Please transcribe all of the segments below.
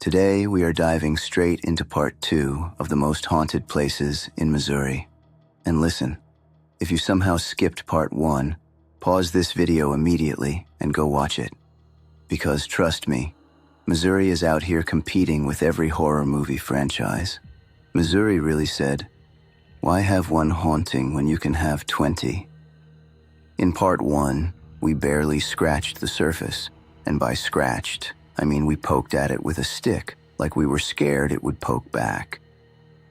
Today, we are diving straight into part 2 of the most haunted places in Missouri. And listen, if you somehow skipped part 1, pause this video immediately and go watch it. Because trust me, Missouri is out here competing with every horror movie franchise. Missouri really said, "Why have one haunting when you can have 20? In part 1, we barely scratched the surface, and by scratched, I mean we poked at it with a stick, like we were scared it would poke back.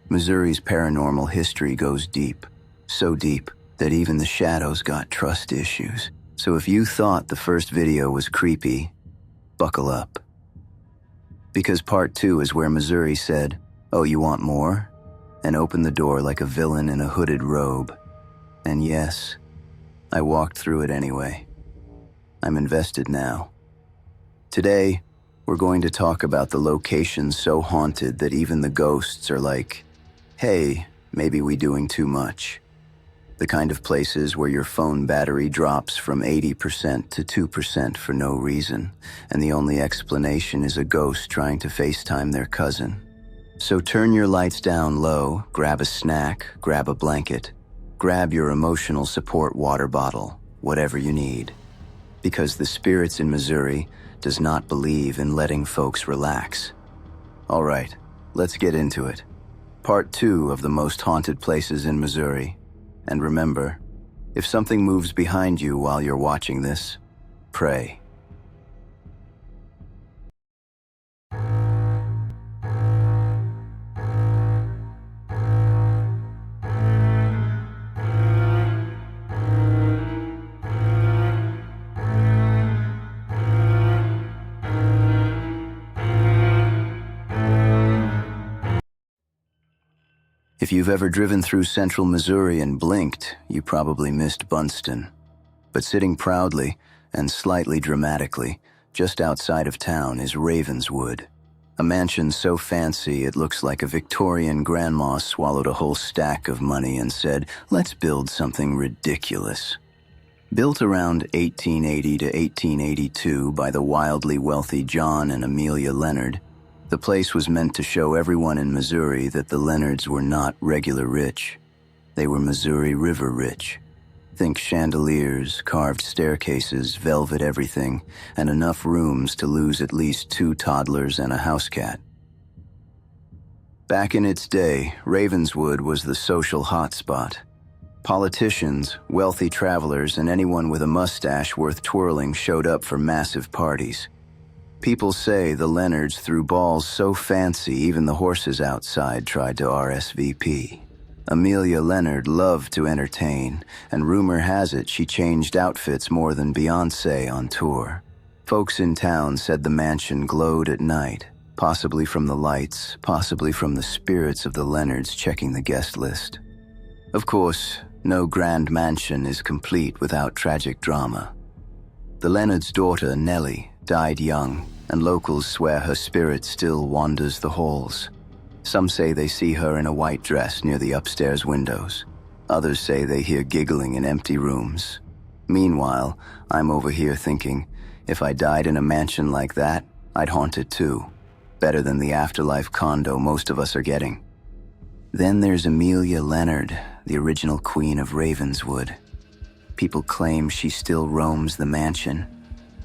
Missouri's paranormal history goes deep, so deep that even the shadows got trust issues. So if you thought the first video was creepy, buckle up. Because part 2 is where Missouri said, "Oh, you want more?" and opened the door like a villain in a hooded robe. And yes, I walked through it anyway. I'm invested now. Today, we're going to talk about the locations so haunted that even the ghosts are like, hey, maybe we doing too much. The kind of places where your phone battery drops from 80% to 2% for no reason, and the only explanation is a ghost trying to FaceTime their cousin. So turn your lights down low, grab a snack, grab a blanket, grab your emotional support water bottle, whatever you need. Because the spirits in Missouri does not believe in letting folks relax. All right, let's get into it. Part 2 of the most haunted places in Missouri. And remember, if something moves behind you while you're watching this, pray. If you've ever driven through central Missouri and blinked, you probably missed Bunston. But sitting proudly and slightly dramatically just outside of town is Ravenswood, a mansion so fancy it looks like a Victorian grandma swallowed a whole stack of money and said, "Let's build something ridiculous." Built around 1880 to 1882 by the wildly wealthy John and Amelia Leonard, the place was meant to show everyone in Missouri that the Leonards were not regular rich. They were Missouri River rich. Think chandeliers, carved staircases, velvet everything, and enough rooms to lose at least 2 toddlers and a house cat. Back in its day, Ravenswood was the social hotspot. Politicians, wealthy travelers, and anyone with a mustache worth twirling showed up for massive parties. People say the Leonards threw balls so fancy even the horses outside tried to RSVP. Amelia Leonard loved to entertain, and rumor has it she changed outfits more than Beyoncé on tour. Folks in town said the mansion glowed at night, possibly from the lights, possibly from the spirits of the Leonards checking the guest list. Of course, no grand mansion is complete without tragic drama. The Leonards' daughter, Nellie, died young, and locals swear her spirit still wanders the halls. Some say they see her in a white dress near the upstairs windows. Others say they hear giggling in empty rooms. Meanwhile, I'm over here thinking, if I died in a mansion like that, I'd haunt it too. Better than the afterlife condo most of us are getting. Then there's Amelia Leonard, the original queen of Ravenswood. People claim she still roams the mansion,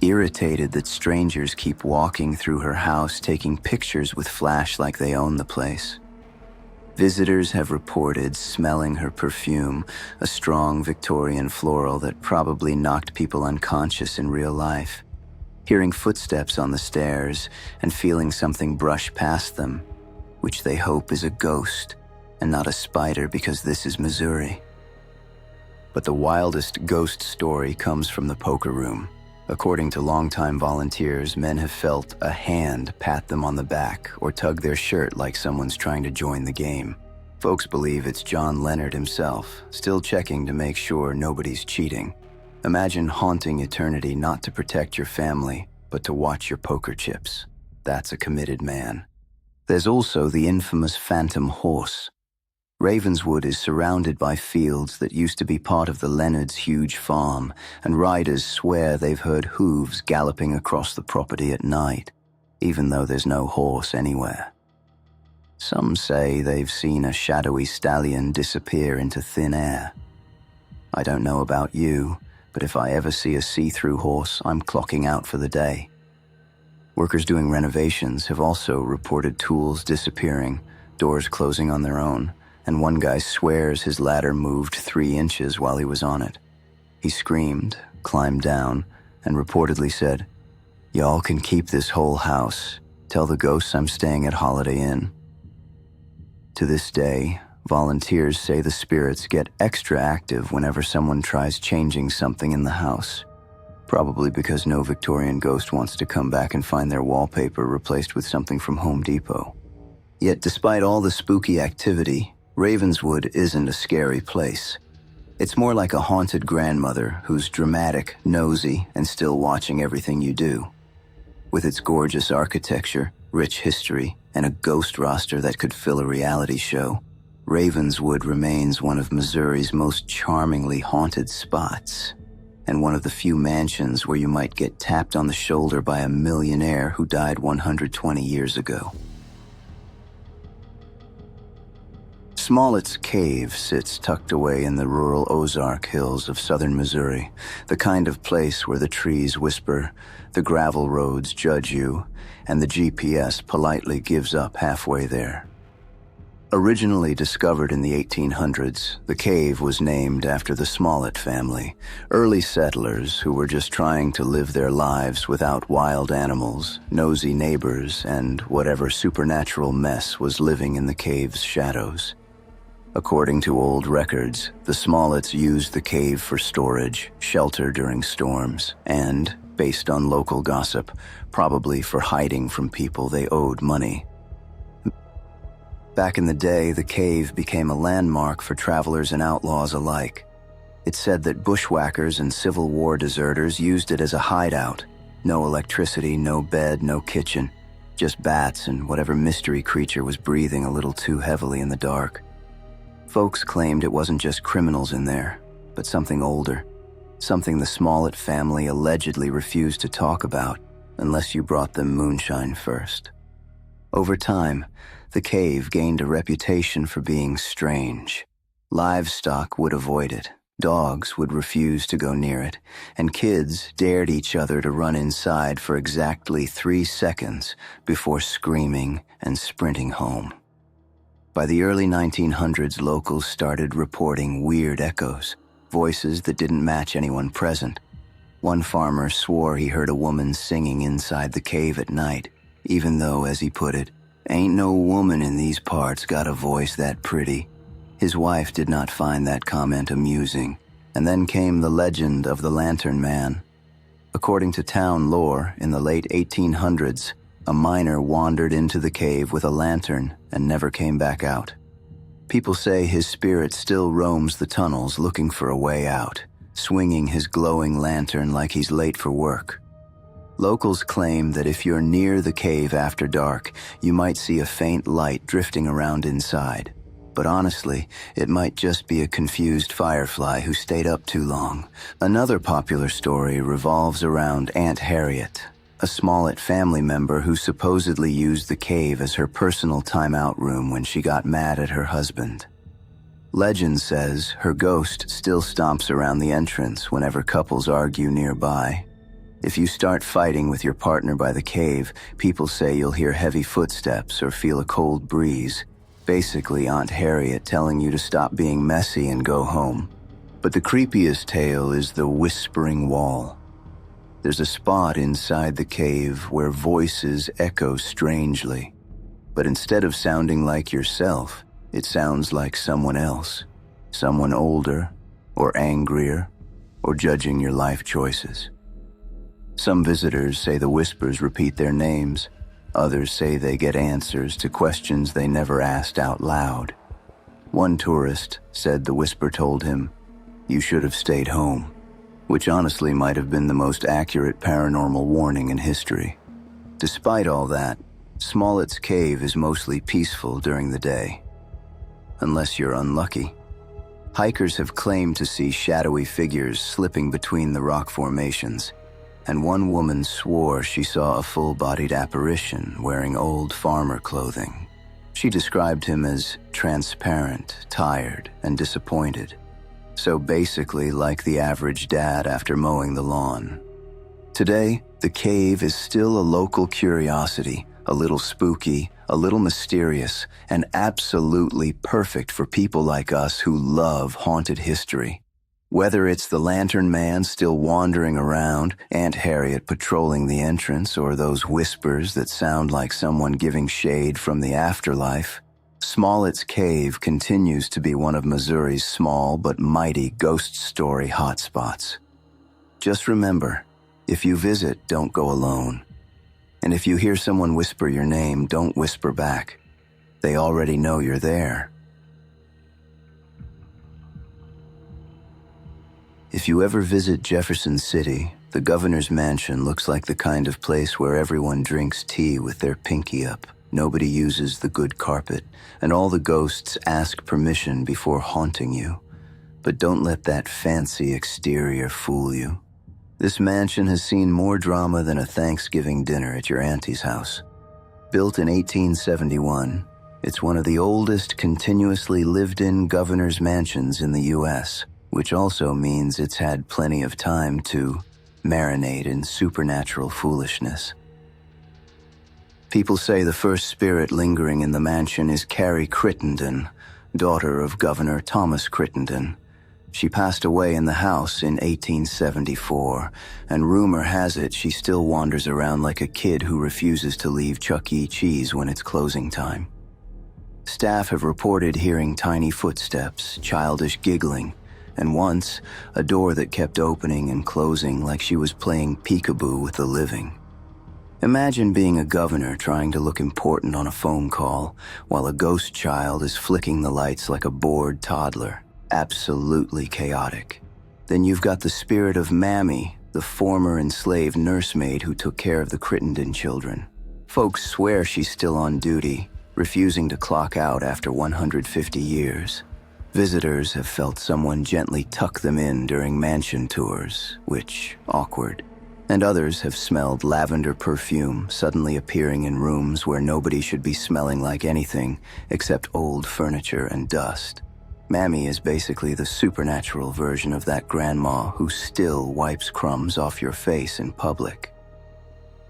irritated that strangers keep walking through her house taking pictures with flash like they own the place. Visitors have reported smelling her perfume, a strong Victorian floral that probably knocked people unconscious in real life, hearing footsteps on the stairs and feeling something brush past them, which they hope is a ghost and not a spider because this is Missouri. But the wildest ghost story comes from the poker room. According to longtime volunteers, men have felt a hand pat them on the back or tug their shirt like someone's trying to join the game. Folks believe it's John Leonard himself, still checking to make sure nobody's cheating. Imagine haunting eternity not to protect your family, but to watch your poker chips. That's a committed man. There's also the infamous phantom horse. Ravenswood is surrounded by fields that used to be part of the Leonards' huge farm, and riders swear they've heard hooves galloping across the property at night. even though there's no horse anywhere. Some say they've seen a shadowy stallion disappear into thin air. I don't know about you, but if I ever see a see-through horse, I'm clocking out for the day. Workers doing renovations have also reported tools disappearing, doors closing on their own, and one guy swears his ladder moved 3 inches while he was on it. He screamed, climbed down, and reportedly said, "Y'all can keep this whole house. Tell the ghosts I'm staying at Holiday Inn." To this day, volunteers say the spirits get extra active whenever someone tries changing something in the house. Probably because no Victorian ghost wants to come back and find their wallpaper replaced with something from Home Depot. Yet despite all the spooky activity, Ravenswood isn't a scary place. It's more like a haunted grandmother who's dramatic, nosy, and still watching everything you do. With its gorgeous architecture, rich history, and a ghost roster that could fill a reality show, Ravenswood remains one of Missouri's most charmingly haunted spots, and one of the few mansions where you might get tapped on the shoulder by a millionaire who died 120 years ago. Smollett's Cave sits tucked away in the rural Ozark Hills of southern Missouri, the kind of place where the trees whisper, the gravel roads judge you, and the GPS politely gives up halfway there. Originally discovered in the 1800s, the cave was named after the Smollett family, early settlers who were just trying to live their lives without wild animals, nosy neighbors, and whatever supernatural mess was living in the cave's shadows. According to old records, the Smolletts used the cave for storage, shelter during storms, and, based on local gossip, probably for hiding from people they owed money. Back in the day, the cave became a landmark for travelers and outlaws alike. It's said that bushwhackers and Civil War deserters used it as a hideout. No electricity, no bed, no kitchen. Just bats and whatever mystery creature was breathing a little too heavily in the dark. Folks claimed it wasn't just criminals in there, but something older. Something the Smollett family allegedly refused to talk about unless you brought them moonshine first. Over time, the cave gained a reputation for being strange. Livestock would avoid it, dogs would refuse to go near it, and kids dared each other to run inside for exactly 3 seconds before screaming and sprinting home. By the early 1900s, locals started reporting weird echoes, voices that didn't match anyone present. One farmer swore he heard a woman singing inside the cave at night, even though, as he put it, "Ain't no woman in these parts got a voice that pretty." His wife did not find that comment amusing, and then came the legend of the Lantern Man. According to town lore, in the late 1800s, a miner wandered into the cave with a lantern and never came back out. People say his spirit still roams the tunnels looking for a way out, swinging his glowing lantern like he's late for work. Locals claim that if you're near the cave after dark, you might see a faint light drifting around inside. But honestly, it might just be a confused firefly who stayed up too long. Another popular story revolves around Aunt Harriet, a Smollett family member who supposedly used the cave as her personal timeout room when she got mad at her husband. Legend says her ghost still stomps around the entrance whenever couples argue nearby. If you start fighting with your partner by the cave, people say you'll hear heavy footsteps or feel a cold breeze. Basically, Aunt Harriet telling you to stop being messy and go home. But the creepiest tale is the Whispering Wall. There's a spot inside the cave where voices echo strangely. But instead of sounding like yourself, it sounds like someone else. Someone older, or angrier, or judging your life choices. Some visitors say the whispers repeat their names. Others say they get answers to questions they never asked out loud. One tourist said the whisper told him, "You should have stayed home," which honestly might have been the most accurate paranormal warning in history. Despite all that, Smollett's Cave is mostly peaceful during the day. Unless you're unlucky. Hikers have claimed to see shadowy figures slipping between the rock formations. and one woman swore she saw a full-bodied apparition wearing old farmer clothing. She described him as transparent, tired, and disappointed. So basically like the average dad after mowing the lawn. Today, the cave is still a local curiosity, a little spooky, a little mysterious, and absolutely perfect for people like us who love haunted history. Whether it's the Lantern Man still wandering around, Aunt Harriet patrolling the entrance, or those whispers that sound like someone giving shade from the afterlife, Smollett's Cave continues to be one of Missouri's small but mighty ghost story hotspots. Just remember, if you visit, don't go alone. And if you hear someone whisper your name, don't whisper back. They already know you're there. If you ever visit Jefferson City, the governor's mansion looks like the kind of place where everyone drinks tea with their pinky up. Nobody uses the good carpet, and all the ghosts ask permission before haunting you. But don't let that fancy exterior fool you. This mansion has seen more drama than a Thanksgiving dinner at your auntie's house. Built in 1871, it's one of the oldest continuously lived-in governor's mansions in the U.S., which also means it's had plenty of time to marinate in supernatural foolishness. People say the first spirit lingering in the mansion is Carrie Crittenden, daughter of Governor Thomas Crittenden. She passed away in the house in 1874, and rumor has it she still wanders around like a kid who refuses to leave Chuck E. Cheese when it's closing time. Staff have reported hearing tiny footsteps, childish giggling, and once, a door that kept opening and closing like she was playing peekaboo with the living. Imagine being a governor trying to look important on a phone call while a ghost child is flicking the lights like a bored toddler. Absolutely chaotic. Then you've got the spirit of Mammy, the former enslaved nursemaid who took care of the Crittenden children. Folks swear she's still on duty, refusing to clock out after 150 years. Visitors have felt someone gently tuck them in during mansion tours, which, awkward. And others have smelled lavender perfume suddenly appearing in rooms where nobody should be smelling like anything except old furniture and dust. Mammy is basically the supernatural version of that grandma who still wipes crumbs off your face in public.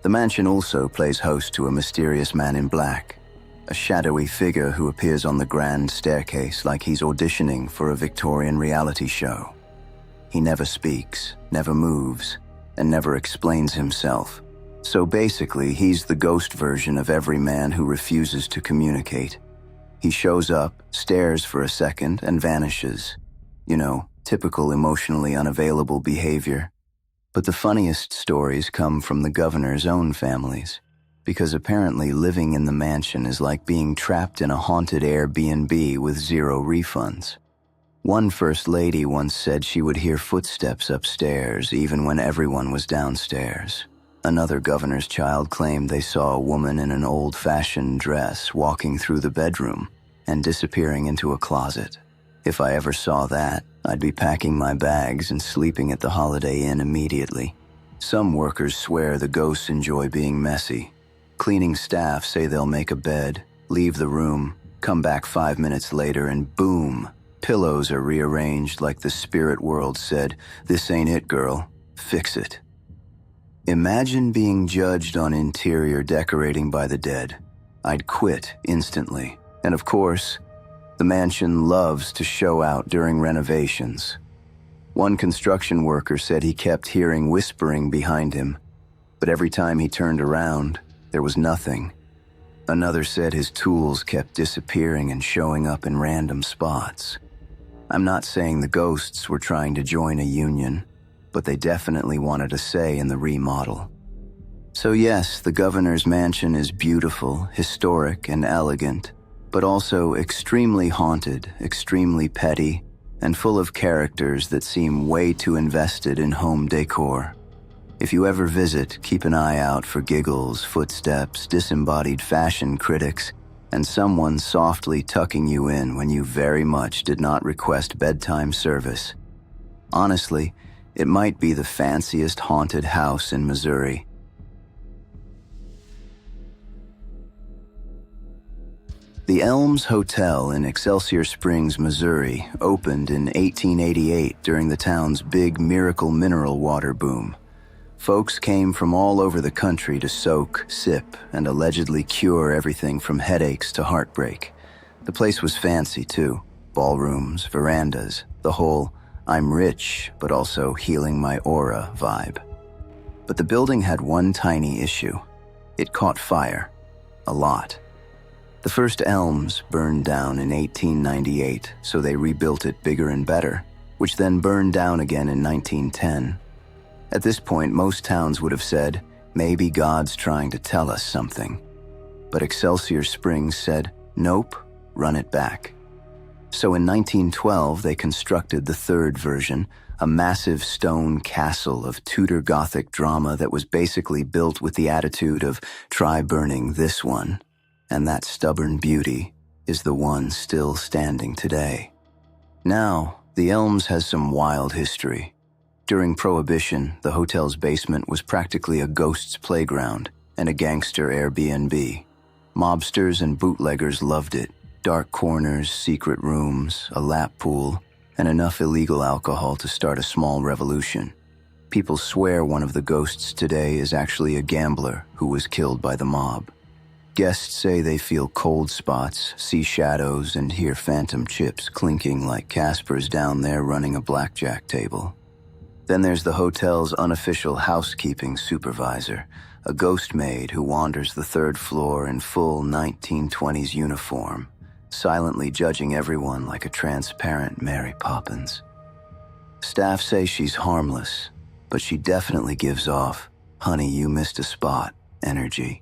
The mansion also plays host to a mysterious man in black, a shadowy figure who appears on the grand staircase like he's auditioning for a Victorian reality show. He never speaks, never moves, and never explains himself. So basically, he's the ghost version of every man who refuses to communicate. He shows up, stares for a second, and vanishes. You know, typical emotionally unavailable behavior. But the funniest stories come from the governor's own families, because apparently living in the mansion is like being trapped in a haunted Airbnb with zero refunds. One first lady once said she would hear footsteps upstairs even when everyone was downstairs. Another governor's child claimed they saw a woman in an old-fashioned dress walking through the bedroom and disappearing into a closet. If I ever saw that, I'd be packing my bags and sleeping at the Holiday Inn immediately. Some workers swear the ghosts enjoy being messy. Cleaning staff say they'll make a bed, leave the room, come back 5 minutes later, and boom, pillows are rearranged like the spirit world said, "This ain't it, girl. Fix it." Imagine being judged on interior decorating by the dead. I'd quit instantly. And of course, the mansion loves to show out during renovations. One construction worker said he kept hearing whispering behind him, but every time he turned around, there was nothing. Another said his tools kept disappearing and showing up in random spots. I'm not saying the ghosts were trying to join a union, but they definitely wanted a say in the remodel. So yes, the governor's mansion is beautiful, historic, and elegant, but also extremely haunted, extremely petty, and full of characters that seem way too invested in home decor. If you ever visit, keep an eye out for giggles, footsteps, disembodied fashion critics, and someone softly tucking you in when you very much did not request bedtime service. Honestly, It might be the fanciest haunted house in Missouri. The Elms Hotel in Excelsior Springs, Missouri, opened in 1888 during the town's big miracle mineral water boom. Folks came from all over the country to soak, sip, and allegedly cure everything from headaches to heartbreak. The place was fancy, too. Ballrooms, verandas, the whole "I'm rich, but also healing my aura" vibe. But the building had one tiny issue. It caught fire. A lot. The first Elms burned down in 1898, so they rebuilt it bigger and better, which then burned down again in 1910. At this point, most towns would have said, maybe God's trying to tell us something. But Excelsior Springs said, nope, run it back. So in 1912, they constructed the third version, a massive stone castle of Tudor Gothic drama that was basically built with the attitude of, try burning this one. And that stubborn beauty is the one still standing today. Now, the Elms has some wild history. During Prohibition, the hotel's basement was practically a ghost's playground and a gangster Airbnb. Mobsters and bootleggers loved it. Dark corners, secret rooms, a lap pool, and enough illegal alcohol to start a small revolution. People swear one of the ghosts today is actually a gambler who was killed by the mob. Guests say they feel cold spots, see shadows, and hear phantom chips clinking like Casper's down there running a blackjack table. Then there's the hotel's unofficial housekeeping supervisor, a ghost maid who wanders the third floor in full 1920s uniform, silently judging everyone like a transparent Mary Poppins. Staff say she's harmless, but she definitely gives off, "Honey, you missed a spot" energy.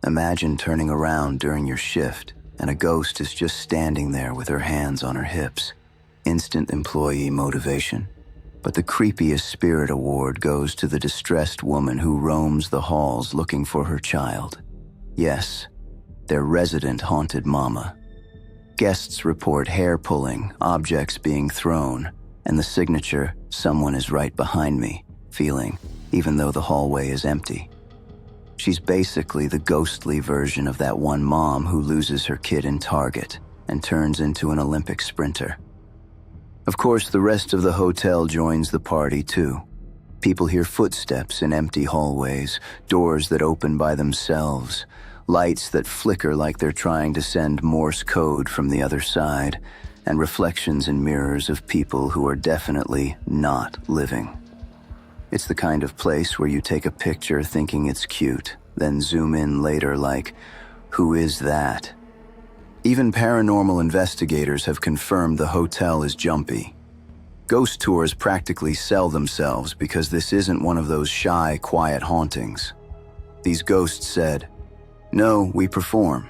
Imagine turning around during your shift and a ghost is just standing there with her hands on her hips. Instant employee motivation. But the creepiest spirit award goes to the distressed woman who roams the halls looking for her child. Yes, their resident haunted mama. Guests report hair pulling, objects being thrown, and the signature, "Someone is right behind me," feeling, even though the hallway is empty. She's basically the ghostly version of that one mom who loses her kid in Target and turns into an Olympic sprinter. Of course, the rest of the hotel joins the party too. People hear footsteps in empty hallways, doors that open by themselves, lights that flicker like they're trying to send Morse code from the other side, and reflections in mirrors of people who are definitely not living. It's the kind of place where you take a picture thinking it's cute, then zoom in later like, who is that? Even paranormal investigators have confirmed the hotel is jumpy. Ghost tours practically sell themselves because this isn't one of those shy, quiet hauntings. These ghosts said, "No, we perform."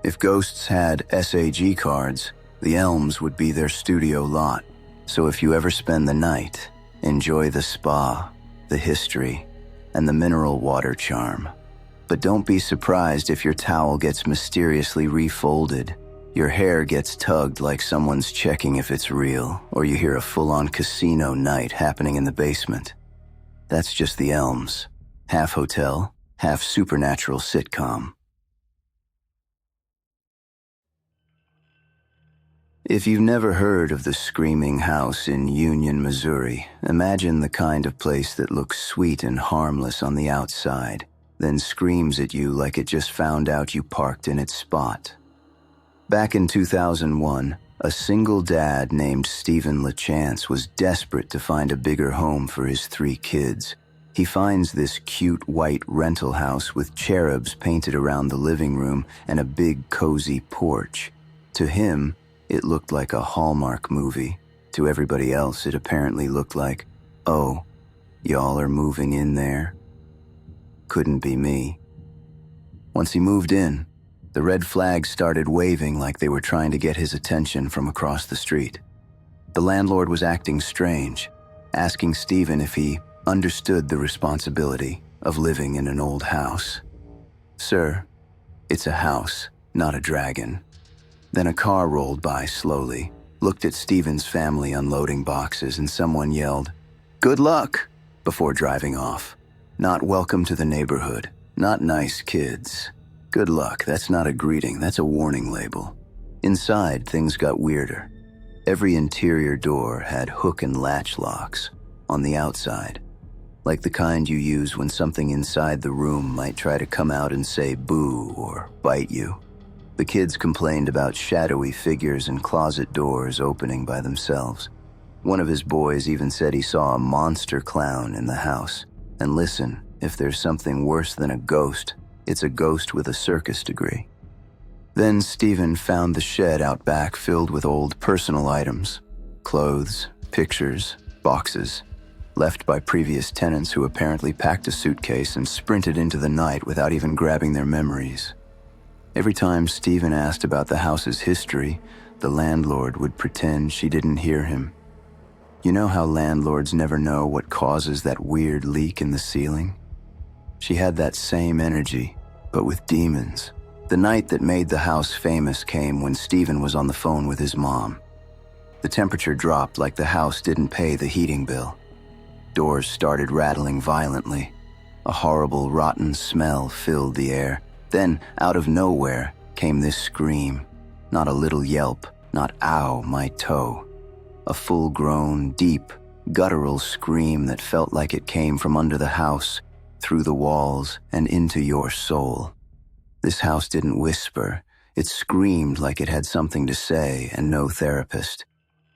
If ghosts had SAG cards, the Elms would be their studio lot. So if you ever spend the night, enjoy the spa, the history, and the mineral water charm. But don't be surprised if your towel gets mysteriously refolded, your hair gets tugged like someone's checking if it's real, or you hear a full-on casino night happening in the basement. That's just the Elms. Half hotel, half supernatural sitcom. If you've never heard of the Screaming House in Union, Missouri, imagine the kind of place that looks sweet and harmless on the outside, then screams at you like it just found out you parked in its spot. Back in 2001, a single dad named Stephen LaChance was desperate to find a bigger home for his 3 kids. He finds this cute white rental house with cherubs painted around the living room and a big cozy porch. To him, it looked like a Hallmark movie. To everybody else, it apparently looked like, "Oh, y'all are moving in there?" Couldn't be me. Once he moved in, the red flags started waving like they were trying to get his attention from across the street. The landlord was acting strange, asking Stephen if he understood the responsibility of living in an old house. "Sir, it's a house, not a dragon." Then a car rolled by slowly, looked at Stephen's family unloading boxes, and someone yelled, "Good luck," before driving off. Not "welcome to the neighborhood," not "nice kids." Good luck, that's not a greeting, that's a warning label. Inside, things got weirder. Every interior door had hook and latch locks on the outside, like the kind you use when something inside the room might try to come out and say boo or bite you. The kids complained about shadowy figures and closet doors opening by themselves. One of his boys even said he saw a monster clown in the house. And listen, if there's something worse than a ghost, it's a ghost with a circus degree. Then Stephen found the shed out back filled with old personal items, clothes, pictures, boxes, left by previous tenants who apparently packed a suitcase and sprinted into the night without even grabbing their memories. Every time Stephen asked about the house's history, the landlord would pretend she didn't hear him. You know how landlords never know what causes that weird leak in the ceiling? She had that same energy, but with demons. The night that made the house famous came when Stephen was on the phone with his mom. The temperature dropped like the house didn't pay the heating bill. Doors started rattling violently. A horrible, rotten smell filled the air. Then, out of nowhere, came this scream. Not a little yelp, not "ow, my toe." A full-grown, deep, guttural scream that felt like it came from under the house, through the walls, and into your soul. This house didn't whisper. It screamed like it had something to say and no therapist.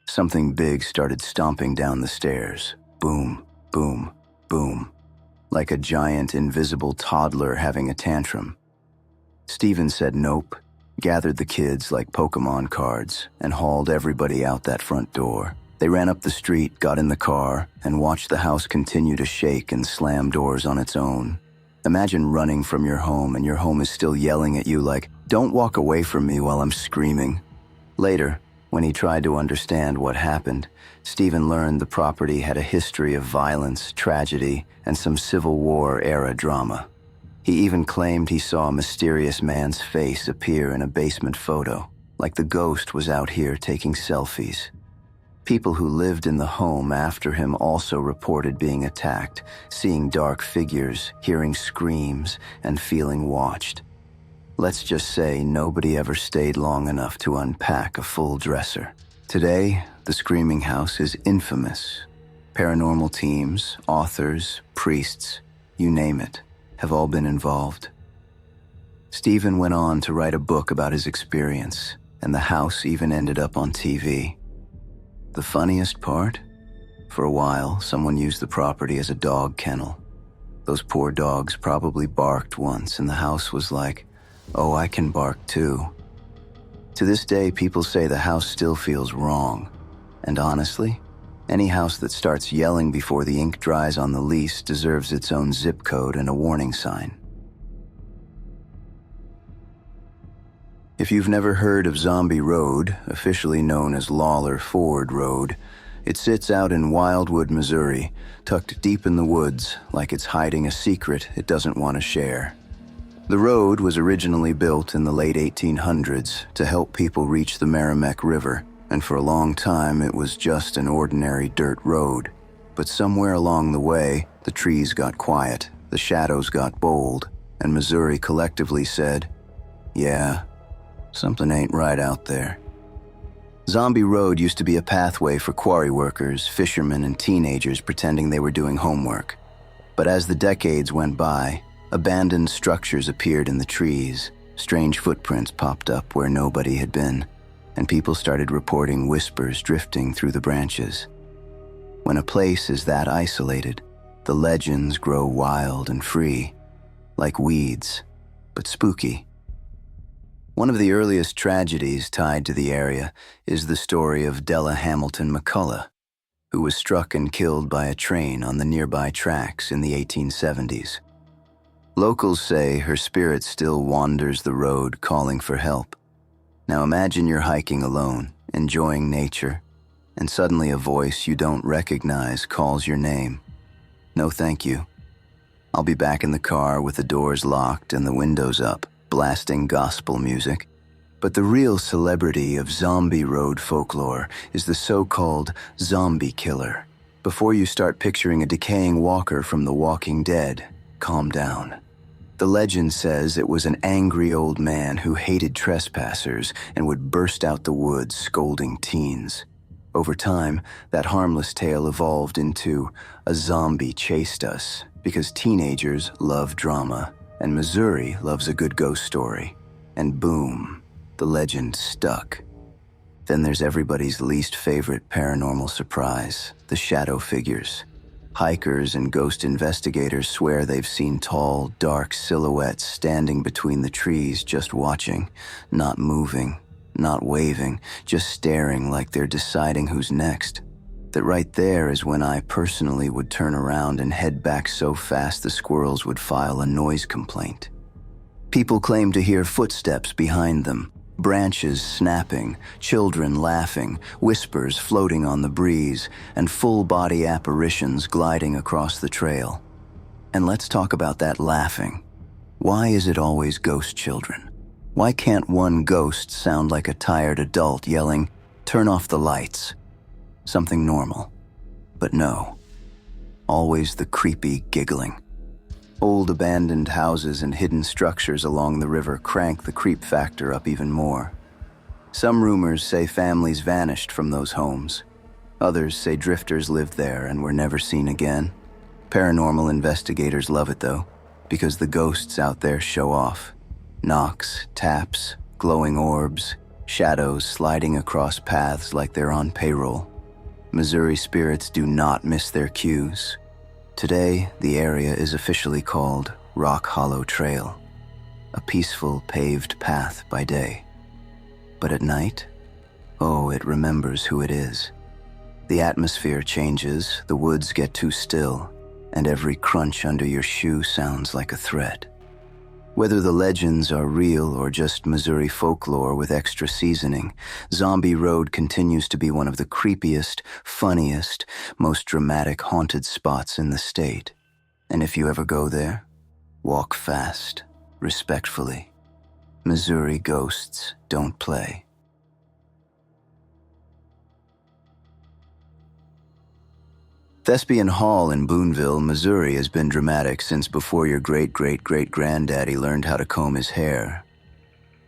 Something big started stomping down the stairs. Boom, boom, boom. Like a giant, invisible toddler having a tantrum. Stephen said nope, gathered the kids like Pokemon cards, and hauled everybody out that front door. They ran up the street, got in the car, and watched the house continue to shake and slam doors on its own. Imagine running from your home and your home is still yelling at you like, "Don't walk away from me while I'm screaming." Later, when he tried to understand what happened, Stephen learned the property had a history of violence, tragedy, and some Civil War-era drama. He even claimed he saw a mysterious man's face appear in a basement photo, like the ghost was out here taking selfies. People who lived in the home after him also reported being attacked, seeing dark figures, hearing screams, and feeling watched. Let's just say nobody ever stayed long enough to unpack a full dresser. Today, the Screaming House is infamous. Paranormal teams, authors, priests, you name it, have all been involved. Stephen went on to write a book about his experience, and the house even ended up on TV. The funniest part? For a while, someone used the property as a dog kennel. Those poor dogs probably barked once, and the house was like, "Oh, I can bark too." To this day, people say the house still feels wrong. And honestly, any house that starts yelling before the ink dries on the lease deserves its own zip code and a warning sign. If you've never heard of Zombie Road, officially known as Lawler Ford Road, it sits out in Wildwood, Missouri, tucked deep in the woods, like it's hiding a secret it doesn't want to share. The road was originally built in the late 1800s to help people reach the Merrimack River, and for a long time it was just an ordinary dirt road. But somewhere along the way, the trees got quiet, the shadows got bold, and Missouri collectively said, "Yeah, something ain't right out there." Zombie Road used to be a pathway for quarry workers, fishermen, and teenagers pretending they were doing homework. But as the decades went by, abandoned structures appeared in the trees, strange footprints popped up where nobody had been, and people started reporting whispers drifting through the branches. When a place is that isolated, the legends grow wild and free, like weeds, but spooky. One of the earliest tragedies tied to the area is the story of Della Hamilton McCullough, who was struck and killed by a train on the nearby tracks in the 1870s. Locals say her spirit still wanders the road calling for help. Now imagine you're hiking alone, enjoying nature, and suddenly a voice you don't recognize calls your name. No thank you. I'll be back in the car with the doors locked and the windows up, blasting gospel music. But the real celebrity of Zombie Road folklore is the so-called zombie killer. Before you start picturing a decaying walker from The Walking Dead, calm down. The legend says it was an angry old man who hated trespassers and would burst out the woods scolding teens. Over time, that harmless tale evolved into a zombie chased us because teenagers love drama and Missouri loves a good ghost story. And boom, the legend stuck. Then there's everybody's least favorite paranormal surprise, the shadow figures. Hikers and ghost investigators swear they've seen tall, dark silhouettes standing between the trees just watching, not moving, not waving, just staring like they're deciding who's next. That right there is when I personally would turn around and head back so fast the squirrels would file a noise complaint. People claim to hear footsteps behind them, branches snapping, children laughing, whispers floating on the breeze, and full-body apparitions gliding across the trail. And let's talk about that laughing. Why is it always ghost children? Why can't one ghost sound like a tired adult yelling, "Turn off the lights"? Something normal. But no. Always the creepy giggling. Old abandoned houses and hidden structures along the river crank the creep factor up even more. Some rumors say families vanished from those homes. Others say drifters lived there and were never seen again. Paranormal investigators love it though, because the ghosts out there show off. Knocks, taps, glowing orbs, shadows sliding across paths like they're on payroll. Missouri spirits do not miss their cues. Today, the area is officially called Rock Hollow Trail, a peaceful paved path by day. But at night, oh, it remembers who it is. The atmosphere changes, the woods get too still, and every crunch under your shoe sounds like a threat. Whether the legends are real or just Missouri folklore with extra seasoning, Zombie Road continues to be one of the creepiest, funniest, most dramatic haunted spots in the state. And if you ever go there, walk fast, respectfully. Missouri ghosts don't play. Thespian Hall in Boonville, Missouri has been dramatic since before your great-great-great-granddaddy learned how to comb his hair.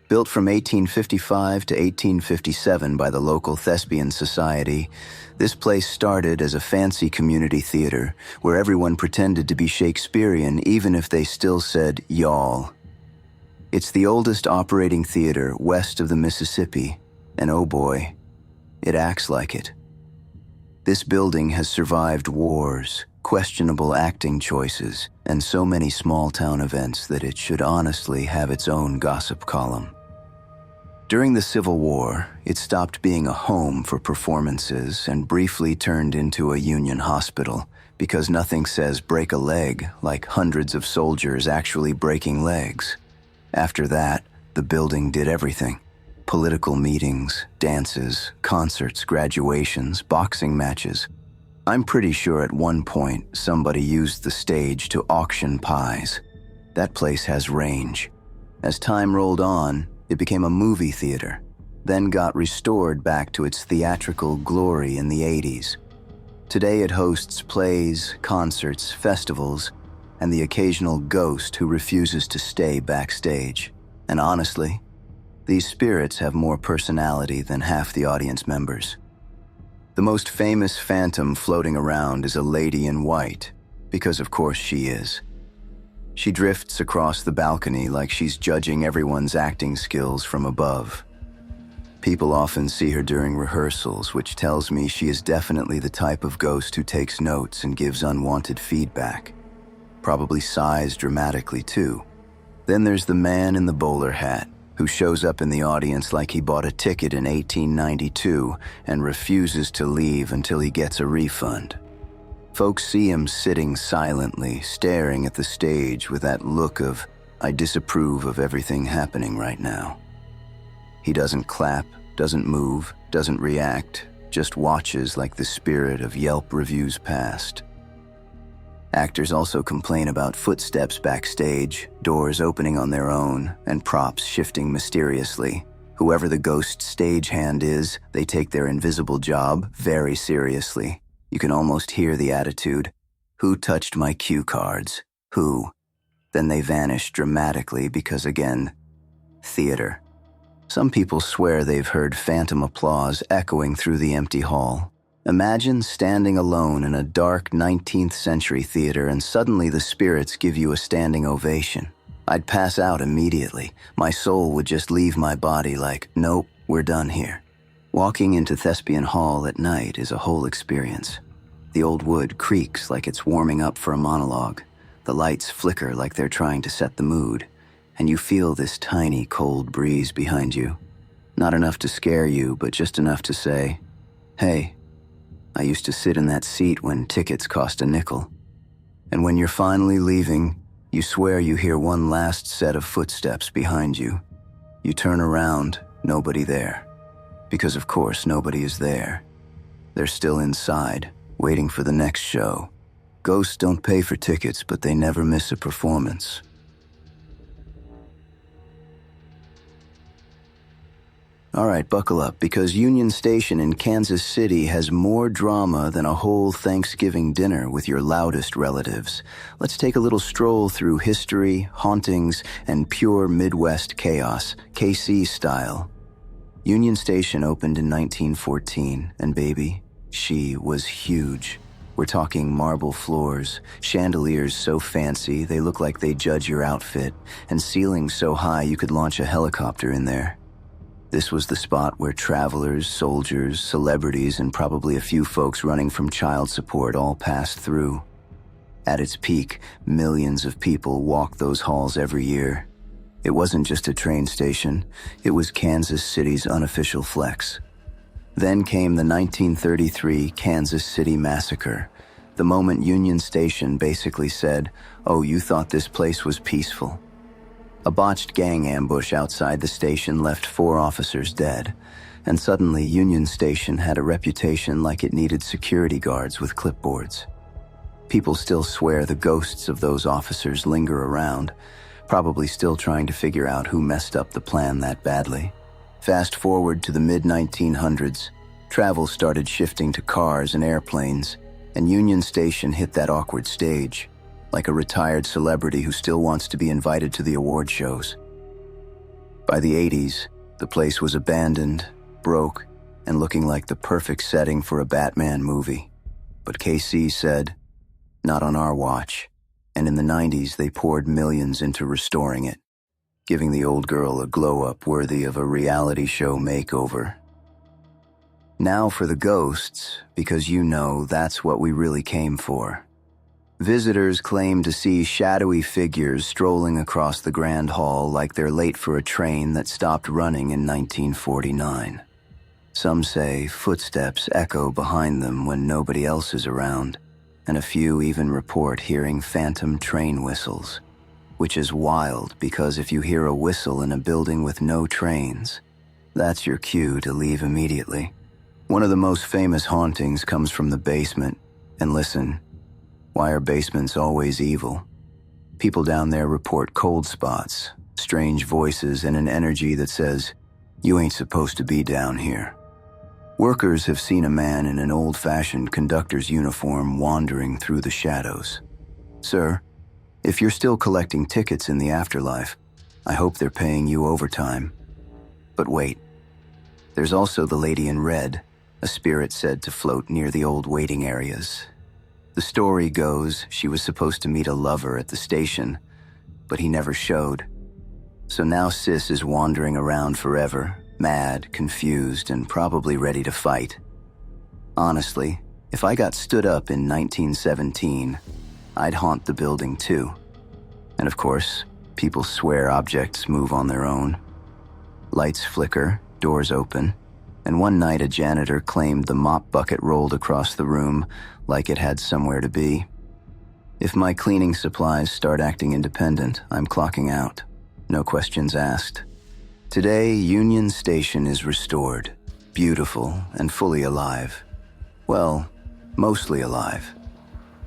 Built from 1855 to 1857 by the local Thespian Society, this place started as a fancy community theater where everyone pretended to be Shakespearean even if they still said y'all. It's the oldest operating theater west of the Mississippi, and oh boy, it acts like it. This building has survived wars, questionable acting choices, and so many small-town events that it should honestly have its own gossip column. During the Civil War, it stopped being a home for performances and briefly turned into a Union hospital because nothing says break a leg like hundreds of soldiers actually breaking legs. After that, the building did everything. Political meetings, dances, concerts, graduations, boxing matches. I'm pretty sure at one point somebody used the stage to auction pies. That place has range. As time rolled on, it became a movie theater, then got restored back to its theatrical glory in the 80s. Today it hosts plays, concerts, festivals, and the occasional ghost who refuses to stay backstage. And honestly, these spirits have more personality than half the audience members. The most famous phantom floating around is a lady in white, because of course she is. She drifts across the balcony like she's judging everyone's acting skills from above. People often see her during rehearsals, which tells me she is definitely the type of ghost who takes notes and gives unwanted feedback. Probably sighs dramatically too. Then there's the man in the bowler hat, who shows up in the audience like he bought a ticket in 1892 and refuses to leave until he gets a refund. Folks see him sitting silently, staring at the stage with that look of, I disapprove of everything happening right now. He doesn't clap, doesn't move, doesn't react, just watches like the spirit of Yelp reviews past. Actors also complain about footsteps backstage, doors opening on their own, and props shifting mysteriously. Whoever the ghost stagehand is, they take their invisible job very seriously. You can almost hear the attitude. Who touched my cue cards? Who? Then they vanish dramatically because, again, theater. Some people swear they've heard phantom applause echoing through the empty hall. Imagine standing alone in a dark 19th century theater and suddenly the spirits give you a standing ovation. I'd pass out immediately. My soul would just leave my body like, nope, we're done here. Walking into Thespian Hall at night is a whole experience. The old wood creaks like it's warming up for a monologue. The lights flicker like they're trying to set the mood, and you feel this tiny, cold breeze behind you. Not enough to scare you, but just enough to say, hey, I used to sit in that seat when tickets cost a nickel. And when you're finally leaving, you swear you hear one last set of footsteps behind you. You turn around, nobody there. Because of course nobody is there. They're still inside, waiting for the next show. Ghosts don't pay for tickets, but they never miss a performance. All right, buckle up, because Union Station in Kansas City has more drama than a whole Thanksgiving dinner with your loudest relatives. Let's take a little stroll through history, hauntings, and pure Midwest chaos, KC style. Union Station opened in 1914, and baby, she was huge. We're talking marble floors, chandeliers so fancy they look like they judge your outfit, and ceilings so high you could launch a helicopter in there. This was the spot where travelers, soldiers, celebrities, and probably a few folks running from child support all passed through. At its peak, millions of people walked those halls every year. It wasn't just a train station, it was Kansas City's unofficial flex. Then came the 1933 Kansas City Massacre, the moment Union Station basically said, oh, you thought this place was peaceful. A botched gang ambush outside the station left 4 officers dead, and suddenly Union Station had a reputation like it needed security guards with clipboards. People still swear the ghosts of those officers linger around, probably still trying to figure out who messed up the plan that badly. Fast forward to the mid-1900s, travel started shifting to cars and airplanes, and Union Station hit that awkward stage, like a retired celebrity who still wants to be invited to the award shows. By the 80s, the place was abandoned, broke, and looking like the perfect setting for a Batman movie. But KC said, not on our watch, and in the 90s they poured millions into restoring it, giving the old girl a glow-up worthy of a reality show makeover. Now for the ghosts, because you know that's what we really came for. Visitors claim to see shadowy figures strolling across the Grand Hall like they're late for a train that stopped running in 1949. Some say footsteps echo behind them when nobody else is around, and a few even report hearing phantom train whistles, which is wild because if you hear a whistle in a building with no trains, that's your cue to leave immediately. One of the most famous hauntings comes from the basement, and listen, why are basements always evil? People down there report cold spots, strange voices, and an energy that says, you ain't supposed to be down here. Workers have seen a man in an old-fashioned conductor's uniform wandering through the shadows. Sir, if you're still collecting tickets in the afterlife, I hope they're paying you overtime. But wait, there's also the lady in red, a spirit said to float near the old waiting areas. The story goes she was supposed to meet a lover at the station, but he never showed. So now Sis is wandering around forever, mad, confused, and probably ready to fight. Honestly, if I got stood up in 1917, I'd haunt the building too. And of course, people swear objects move on their own. Lights flicker, doors open, and one night a janitor claimed the mop bucket rolled across the room like it had somewhere to be. If my cleaning supplies start acting independent, I'm clocking out. No questions asked. Today, Union Station is restored, beautiful and fully alive. Well, mostly alive.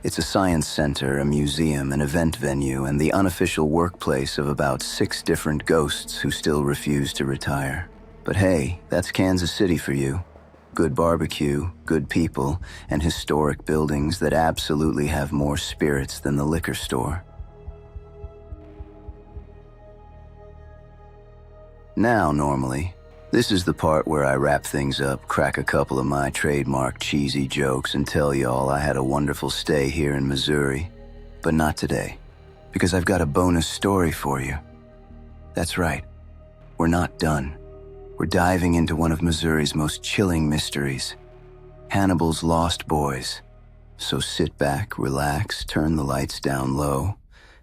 It's a science center, a museum, an event venue, and the unofficial workplace of about 6 different ghosts who still refuse to retire. But hey, that's Kansas City for you. Good barbecue, good people, and historic buildings that absolutely have more spirits than the liquor store. Now, normally, this is the part where I wrap things up, crack a couple of my trademark cheesy jokes, and tell y'all I had a wonderful stay here in Missouri. But not today, because I've got a bonus story for you. That's right, we're not done. We're diving into one of Missouri's most chilling mysteries, Hannibal's Lost Boys. So sit back, relax, turn the lights down low,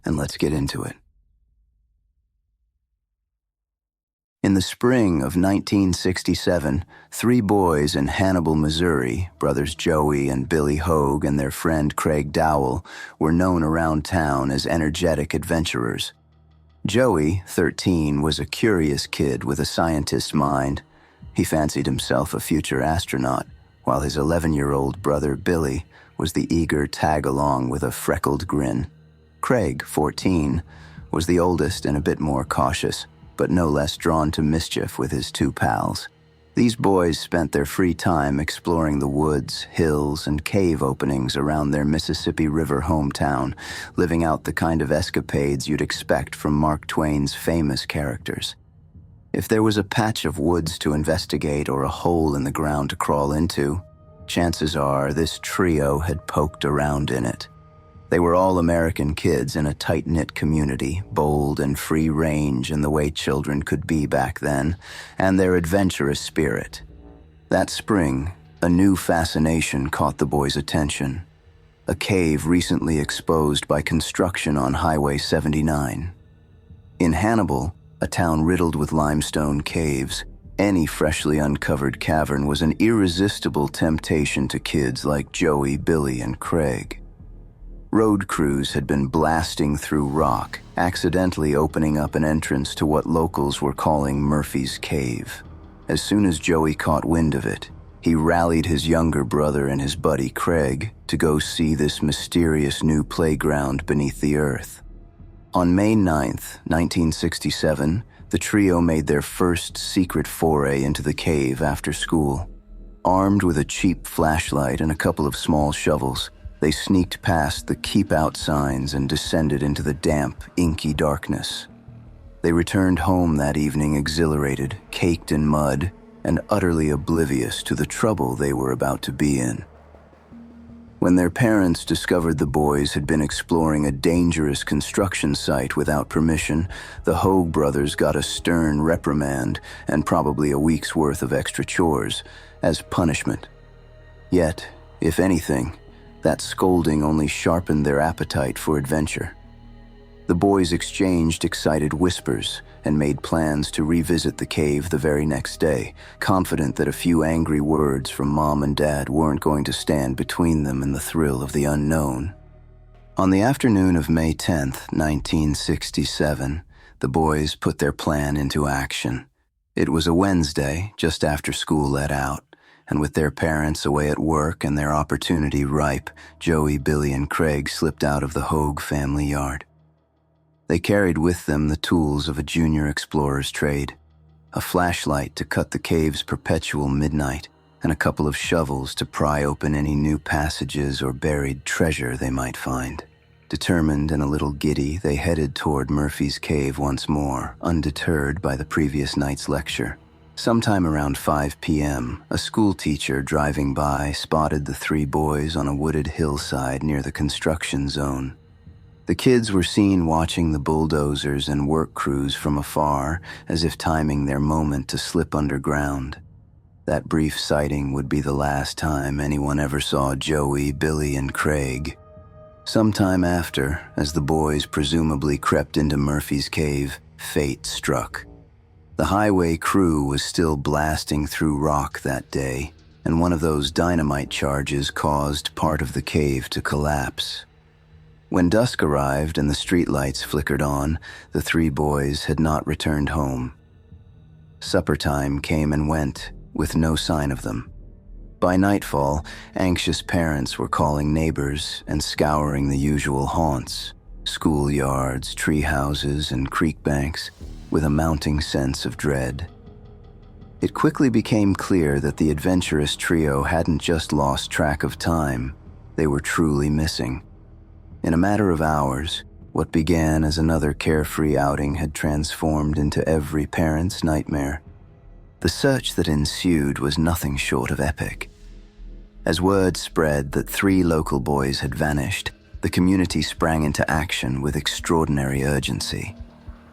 and let's get into it. In the spring of 1967, 3 boys in Hannibal, Missouri, brothers Joey and Billy Hogue and their friend Craig Dowell, were known around town as energetic adventurers. Joey, 13, was a curious kid with a scientist's mind. He fancied himself a future astronaut, while his 11-year-old brother Billy was the eager tag-along with a freckled grin. Craig, 14, was the oldest and a bit more cautious, but no less drawn to mischief with his 2 pals. These boys spent their free time exploring the woods, hills, and cave openings around their Mississippi River hometown, living out the kind of escapades you'd expect from Mark Twain's famous characters. If there was a patch of woods to investigate or a hole in the ground to crawl into, chances are this trio had poked around in it. They were all American kids in a tight-knit community, bold and free-range in the way children could be back then, and their adventurous spirit. That spring, a new fascination caught the boys' attention. A cave recently exposed by construction on Highway 79. In Hannibal, a town riddled with limestone caves, any freshly uncovered cavern was an irresistible temptation to kids like Joey, Billy, and Craig. Road crews had been blasting through rock, accidentally opening up an entrance to what locals were calling Murphy's Cave. As soon as Joey caught wind of it, he rallied his younger brother and his buddy Craig to go see this mysterious new playground beneath the earth. On May 9th, 1967, the trio made their first secret foray into the cave after school. Armed with a cheap flashlight and a couple of small shovels, they sneaked past the keep out signs and descended into the damp, inky darkness. They returned home that evening exhilarated, caked in mud, and utterly oblivious to the trouble they were about to be in. When their parents discovered the boys had been exploring a dangerous construction site without permission, the Hogue brothers got a stern reprimand and probably a week's worth of extra chores as punishment. Yet, if anything, that scolding only sharpened their appetite for adventure. The boys exchanged excited whispers and made plans to revisit the cave the very next day, confident that a few angry words from Mom and Dad weren't going to stand between them and the thrill of the unknown. On the afternoon of May 10th, 1967, the boys put their plan into action. It was a Wednesday, just after school let out, and with their parents away at work and their opportunity ripe, Joey, Billy, and Craig slipped out of the Hogue family yard. They carried with them the tools of a junior explorer's trade, a flashlight to cut the cave's perpetual midnight, and a couple of shovels to pry open any new passages or buried treasure they might find. Determined and a little giddy, they headed toward Murphy's Cave once more, undeterred by the previous night's lecture. Sometime around 5 p.m., a school teacher driving by spotted the 3 boys on a wooded hillside near the construction zone. The kids were seen watching the bulldozers and work crews from afar, as if timing their moment to slip underground. That brief sighting would be the last time anyone ever saw Joey, Billy, and Craig. Sometime after, as the boys presumably crept into Murphy's Cave, fate struck. The highway crew was still blasting through rock that day, and one of those dynamite charges caused part of the cave to collapse. When dusk arrived and the streetlights flickered on, the 3 boys had not returned home. Supper time came and went, with no sign of them. By nightfall, anxious parents were calling neighbors and scouring the usual haunts, schoolyards, tree houses, and creek banks, with a mounting sense of dread. It quickly became clear that the adventurous trio hadn't just lost track of time, they were truly missing. In a matter of hours, what began as another carefree outing had transformed into every parent's nightmare. The search that ensued was nothing short of epic. As word spread that 3 local boys had vanished, the community sprang into action with extraordinary urgency.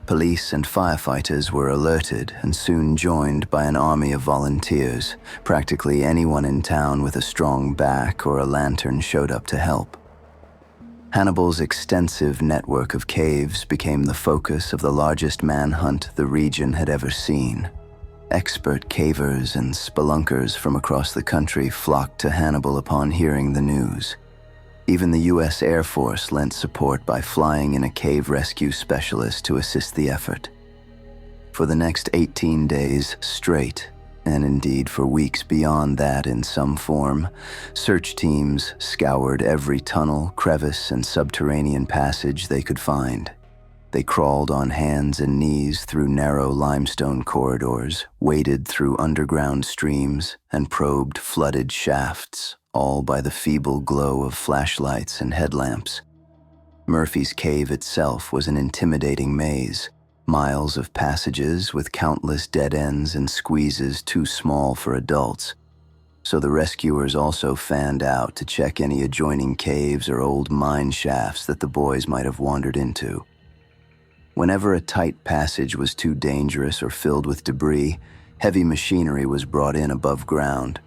Police and firefighters were alerted and soon joined by an army of volunteers. Practically anyone in town with a strong back or a lantern showed up to help. Hannibal's extensive network of caves became the focus of the largest manhunt the region had ever seen. Expert cavers and spelunkers from across the country flocked to Hannibal upon hearing the news. Even the U.S. Air Force lent support by flying in a cave rescue specialist to assist the effort. For the next 18 days straight, and indeed for weeks beyond that in some form, search teams scoured every tunnel, crevice, and subterranean passage they could find. They crawled on hands and knees through narrow limestone corridors, waded through underground streams, and probed flooded shafts, all by the feeble glow of flashlights and headlamps. Murphy's Cave itself was an intimidating maze, miles of passages with countless dead ends and squeezes too small for adults. So the rescuers also fanned out to check any adjoining caves or old mine shafts that the boys might have wandered into. Whenever a tight passage was too dangerous or filled with debris, heavy machinery was brought in above ground.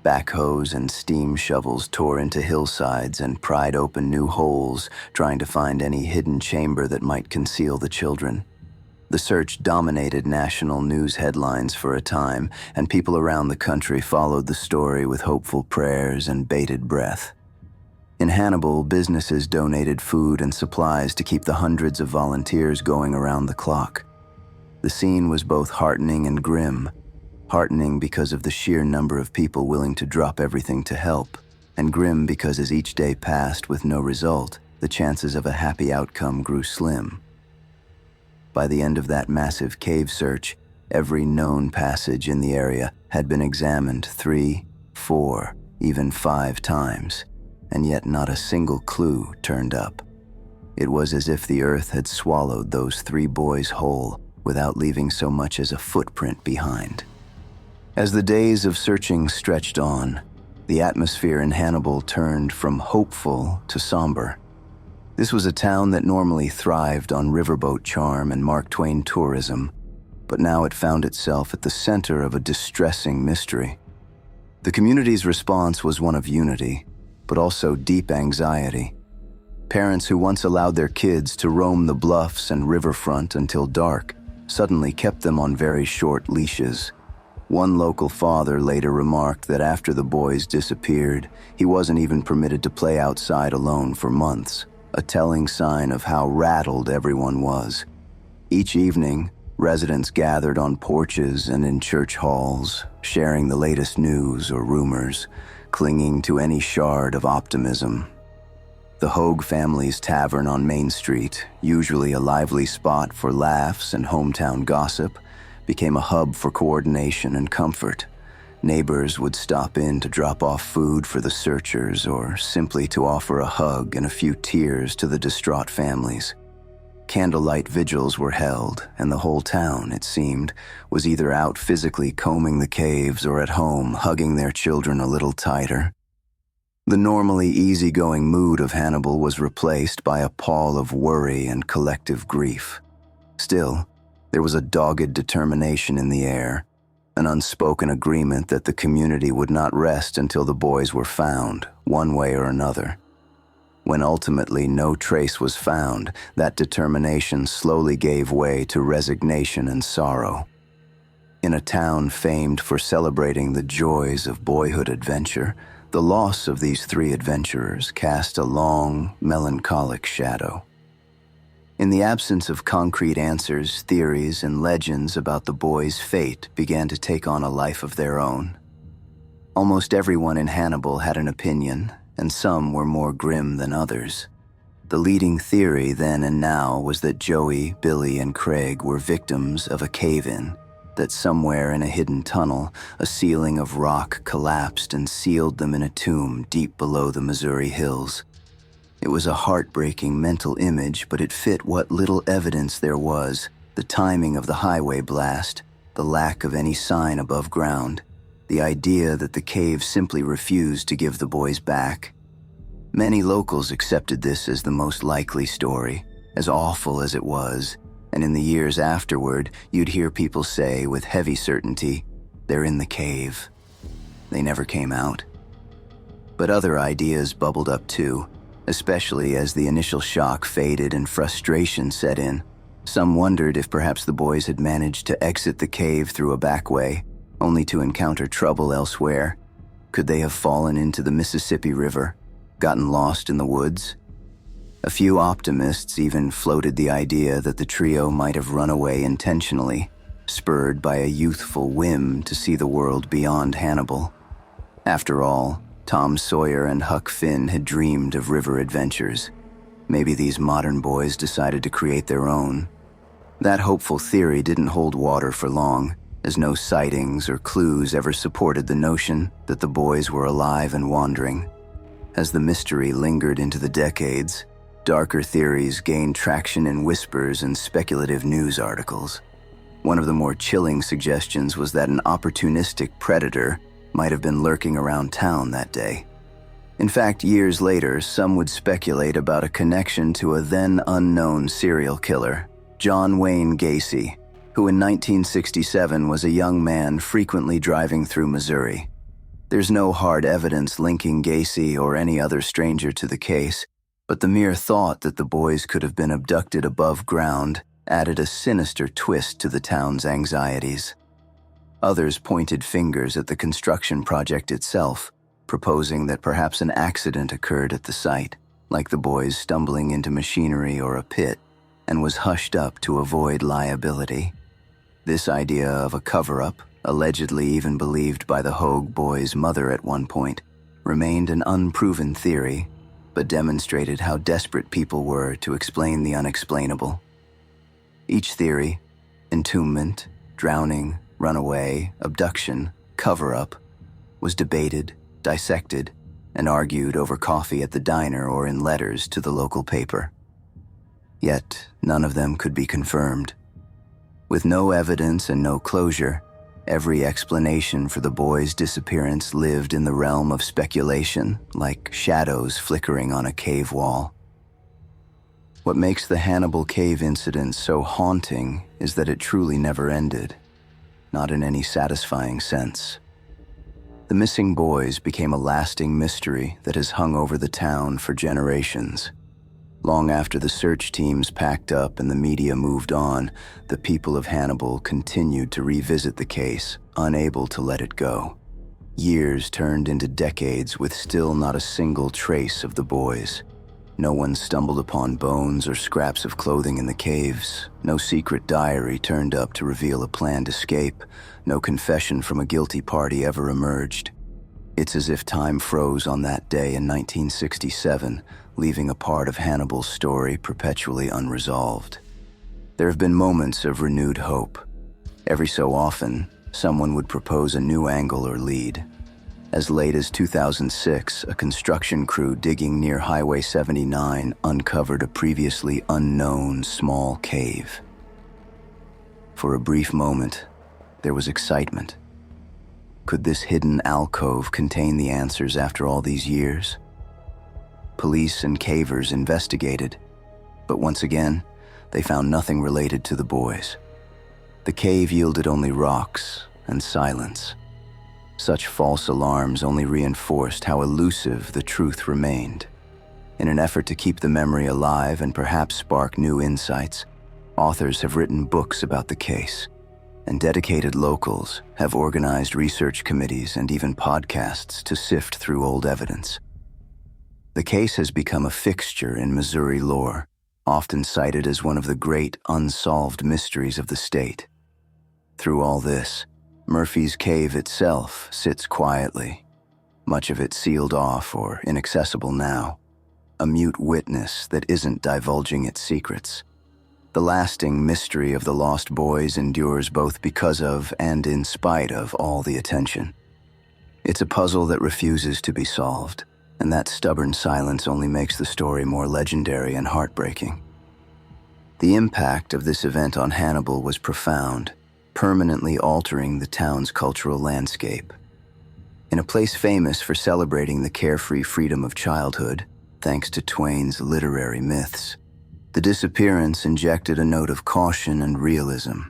Backhoes and steam shovels tore into hillsides and pried open new holes, trying to find any hidden chamber that might conceal the children. The search dominated national news headlines for a time, and people around the country followed the story with hopeful prayers and bated breath. In Hannibal, businesses donated food and supplies to keep the hundreds of volunteers going around the clock. The scene was both heartening and grim. Heartening because of the sheer number of people willing to drop everything to help, and grim because as each day passed with no result, the chances of a happy outcome grew slim. By the end of that massive cave search, every known passage in the area had been examined 3, 4, even 5 times, and yet not a single clue turned up. It was as if the earth had swallowed those 3 boys whole without leaving so much as a footprint behind. As the days of searching stretched on, the atmosphere in Hannibal turned from hopeful to somber. This was a town that normally thrived on riverboat charm and Mark Twain tourism, but now it found itself at the center of a distressing mystery. The community's response was one of unity, but also deep anxiety. Parents who once allowed their kids to roam the bluffs and riverfront until dark suddenly kept them on very short leashes. One local father later remarked that after the boys disappeared, he wasn't even permitted to play outside alone for months, a telling sign of how rattled everyone was. Each evening, residents gathered on porches and in church halls, sharing the latest news or rumors, clinging to any shard of optimism. The Hogue family's tavern on Main Street, usually a lively spot for laughs and hometown gossip, became a hub for coordination and comfort. Neighbors would stop in to drop off food for the searchers or simply to offer a hug and a few tears to the distraught families. Candlelight vigils were held, and the whole town, it seemed, was either out physically combing the caves or at home hugging their children a little tighter. The normally easygoing mood of Hannibal was replaced by a pall of worry and collective grief. Still, there was a dogged determination in the air, an unspoken agreement that the community would not rest until the boys were found, one way or another. When ultimately no trace was found, that determination slowly gave way to resignation and sorrow. In a town famed for celebrating the joys of boyhood adventure, the loss of these 3 adventurers cast a long, melancholic shadow. In the absence of concrete answers, theories and legends about the boys' fate began to take on a life of their own. Almost everyone in Hannibal had an opinion, and some were more grim than others. The leading theory then and now was that Joey, Billy, and Craig were victims of a cave-in, that somewhere in a hidden tunnel, a ceiling of rock collapsed and sealed them in a tomb deep below the Missouri hills. It was a heartbreaking mental image, but it fit what little evidence there was: the timing of the highway blast, the lack of any sign above ground, the idea that the cave simply refused to give the boys back. Many locals accepted this as the most likely story, as awful as it was, and in the years afterward, you'd hear people say with heavy certainty, "They're in the cave." They never came out. But other ideas bubbled up too, especially as the initial shock faded and frustration set in. Some wondered if perhaps the boys had managed to exit the cave through a back way, only to encounter trouble elsewhere. Could they have fallen into the Mississippi River, gotten lost in the woods? A few optimists even floated the idea that the trio might have run away intentionally, spurred by a youthful whim to see the world beyond Hannibal. After all, Tom Sawyer and Huck Finn had dreamed of river adventures. Maybe these modern boys decided to create their own. That hopeful theory didn't hold water for long, as no sightings or clues ever supported the notion that the boys were alive and wandering. As the mystery lingered into the decades, darker theories gained traction in whispers and speculative news articles. One of the more chilling suggestions was that an opportunistic predator might have been lurking around town that day. In fact, years later, some would speculate about a connection to a then unknown serial killer, John Wayne Gacy, who in 1967 was a young man frequently driving through Missouri. There's no hard evidence linking Gacy or any other stranger to the case, but the mere thought that the boys could have been abducted above ground added a sinister twist to the town's anxieties. Others pointed fingers at the construction project itself, proposing that perhaps an accident occurred at the site, like the boys stumbling into machinery or a pit, and was hushed up to avoid liability. This idea of a cover-up, allegedly even believed by the Hogue boys' mother at one point, remained an unproven theory, but demonstrated how desperate people were to explain the unexplainable. Each theory, entombment, drowning, runaway, abduction, cover-up, was debated, dissected, and argued over coffee at the diner or in letters to the local paper. Yet, none of them could be confirmed. With no evidence and no closure, every explanation for the boys' disappearance lived in the realm of speculation, like shadows flickering on a cave wall. What makes the Hannibal Cave incident so haunting is that it truly never ended, not in any satisfying sense. The missing boys became a lasting mystery that has hung over the town for generations. Long after the search teams packed up and the media moved on, the people of Hannibal continued to revisit the case, unable to let it go. Years turned into decades with still not a single trace of the boys. No one stumbled upon bones or scraps of clothing in the caves. No secret diary turned up to reveal a planned escape. No confession from a guilty party ever emerged. It's as if time froze on that day in 1967, leaving a part of Hannibal's story perpetually unresolved. There have been moments of renewed hope. Every so often, someone would propose a new angle or lead. As late as 2006, a construction crew digging near Highway 79 uncovered a previously unknown small cave. For a brief moment, there was excitement. Could this hidden alcove contain the answers after all these years? Police and cavers investigated, but once again, they found nothing related to the boys. The cave yielded only rocks and silence. Such false alarms only reinforced how elusive the truth remained. In an effort to keep the memory alive and perhaps spark new insights, authors have written books about the case, and dedicated locals have organized research committees and even podcasts to sift through old evidence. The case has become a fixture in Missouri lore, often cited as one of the great unsolved mysteries of the state. Through all this, Murphy's Cave itself sits quietly, much of it sealed off or inaccessible now, a mute witness that isn't divulging its secrets. The lasting mystery of the Lost Boys endures both because of and in spite of all the attention. It's a puzzle that refuses to be solved, and that stubborn silence only makes the story more legendary and heartbreaking. The impact of this event on Hannibal was profound, permanently altering the town's cultural landscape. In a place famous for celebrating the carefree freedom of childhood, thanks to Twain's literary myths, the disappearance injected a note of caution and realism.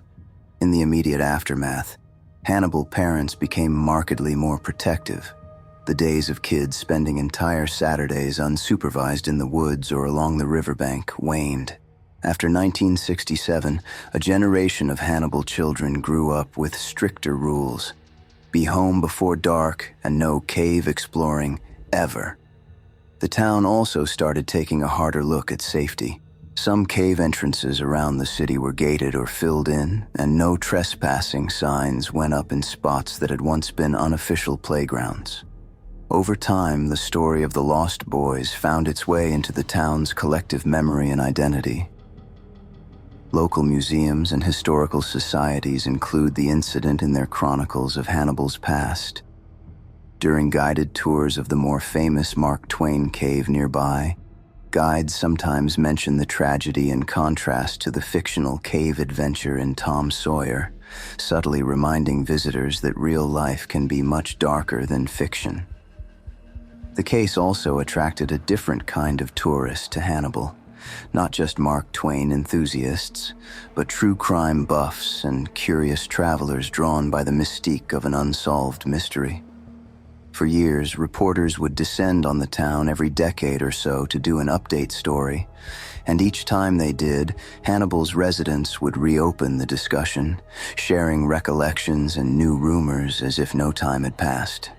In the immediate aftermath, Hannibal parents became markedly more protective. The days of kids spending entire Saturdays unsupervised in the woods or along the riverbank waned. After 1967, a generation of Hannibal children grew up with stricter rules. Be home before dark and no cave exploring, ever. The town also started taking a harder look at safety. Some cave entrances around the city were gated or filled in, and no trespassing signs went up in spots that had once been unofficial playgrounds. Over time, the story of the Lost Boys found its way into the town's collective memory and identity. Local museums and historical societies include the incident in their chronicles of Hannibal's past. During guided tours of the more famous Mark Twain cave nearby, guides sometimes mention the tragedy in contrast to the fictional cave adventure in Tom Sawyer, subtly reminding visitors that real life can be much darker than fiction. The case also attracted a different kind of tourist to Hannibal, not just Mark Twain enthusiasts, but true crime buffs and curious travelers drawn by the mystique of an unsolved mystery. For years, reporters would descend on the town every decade or so to do an update story, and each time they did, Hannibal's residents would reopen the discussion, sharing recollections and new rumors as if no time had passed.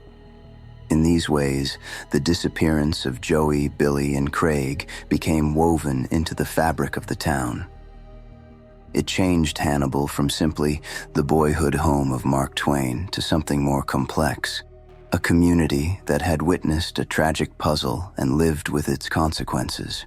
In these ways, the disappearance of Joey, Billy, and Craig became woven into the fabric of the town. It changed Hannibal from simply the boyhood home of Mark Twain to something more complex. A community that had witnessed a tragic puzzle and lived with its consequences.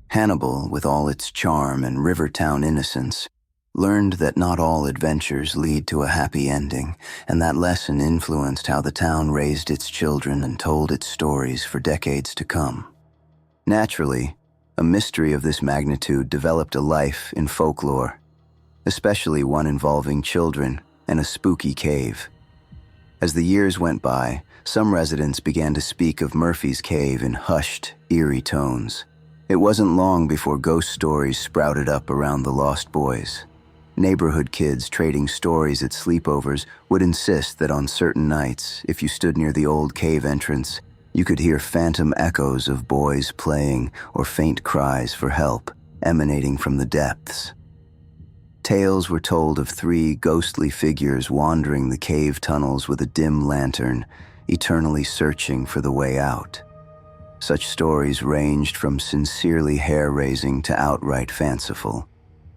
Hannibal, with all its charm and Rivertown innocence, learned that not all adventures lead to a happy ending, and that lesson influenced how the town raised its children and told its stories for decades to come. Naturally, a mystery of this magnitude developed a life in folklore, especially one involving children and a spooky cave. As the years went by, some residents began to speak of Murphy's Cave in hushed, eerie tones. It wasn't long before ghost stories sprouted up around the Lost Boys. Neighborhood kids trading stories at sleepovers would insist that on certain nights, if you stood near the old cave entrance, you could hear phantom echoes of boys playing or faint cries for help emanating from the depths. Tales were told of 3 ghostly figures wandering the cave tunnels with a dim lantern, eternally searching for the way out. Such stories ranged from sincerely hair-raising to outright fanciful,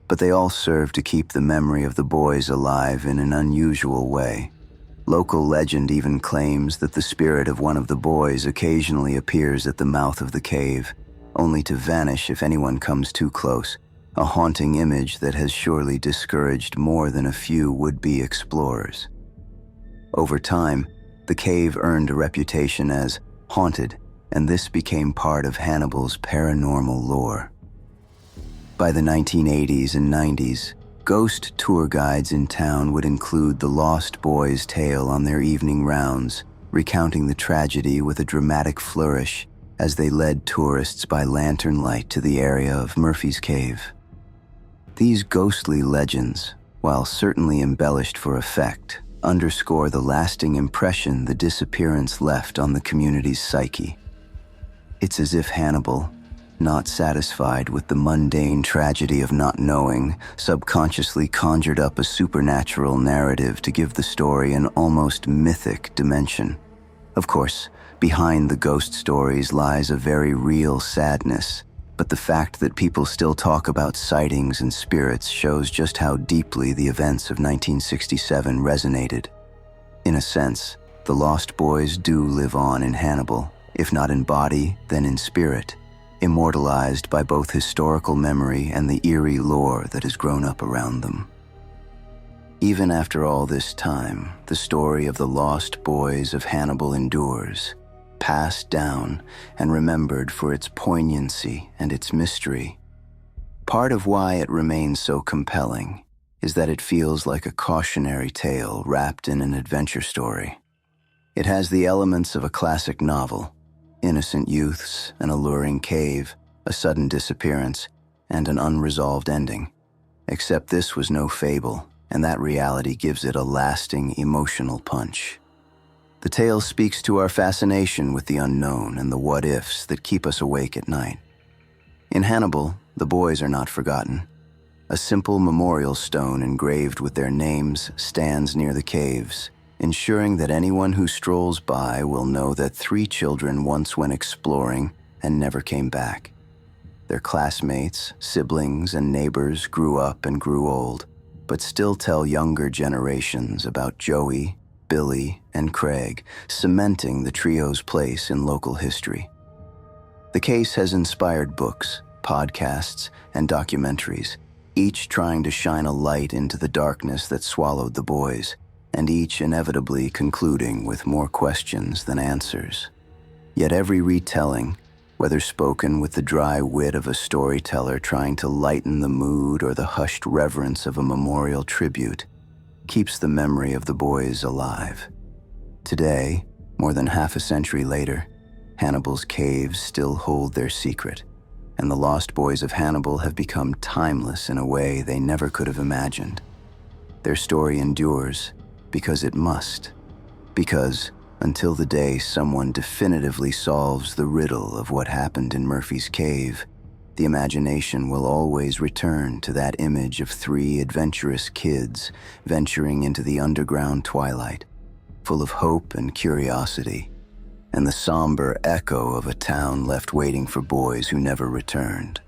but they all served to keep the memory of the boys alive in an unusual way. Local legend even claims that the spirit of one of the boys occasionally appears at the mouth of the cave, only to vanish if anyone comes too close. A haunting image that has surely discouraged more than a few would-be explorers. Over time, the cave earned a reputation as haunted, and this became part of Hannibal's paranormal lore. By the 1980s and 90s, ghost tour guides in town would include the Lost Boys' tale on their evening rounds, recounting the tragedy with a dramatic flourish as they led tourists by lantern light to the area of Murphy's Cave. These ghostly legends, while certainly embellished for effect, underscore the lasting impression the disappearance left on the community's psyche. It's as if Hannibal, not satisfied with the mundane tragedy of not knowing, subconsciously conjured up a supernatural narrative to give the story an almost mythic dimension. Of course, behind the ghost stories lies a very real sadness, but the fact that people still talk about sightings and spirits shows just how deeply the events of 1967 resonated. In a sense, the Lost Boys do live on in Hannibal, if not in body, then in spirit. immortalized by both historical memory and the eerie lore that has grown up around them. Even after all this time, the story of the lost boys of Hannibal endures, passed down and remembered for its poignancy and its mystery. Part of why it remains so compelling is that it feels like a cautionary tale wrapped in an adventure story. It has the elements of a classic novel: innocent youths, an alluring cave, a sudden disappearance, and an unresolved ending. Except this was no fable, and that reality gives it a lasting emotional punch. The tale speaks to our fascination with the unknown and the what-ifs that keep us awake at night. In Hannibal, the boys are not forgotten. A simple memorial stone engraved with their names stands near the caves, ensuring that anyone who strolls by will know that 3 children once went exploring and never came back. Their classmates, siblings, and neighbors grew up and grew old, but still tell younger generations about Joey, Billy, and Craig, cementing the trio's place in local history. The case has inspired books, podcasts, and documentaries, each trying to shine a light into the darkness that swallowed the boys, and each inevitably concluding with more questions than answers. Yet every retelling, whether spoken with the dry wit of a storyteller trying to lighten the mood or the hushed reverence of a memorial tribute, keeps the memory of the boys alive. Today, more than half a century later, Hannibal's caves still hold their secret, and the lost boys of Hannibal have become timeless in a way they never could have imagined. Their story endures because it must. Because, until the day someone definitively solves the riddle of what happened in Murphy's Cave, the imagination will always return to that image of 3 adventurous kids venturing into the underground twilight, full of hope and curiosity, and the somber echo of a town left waiting for boys who never returned.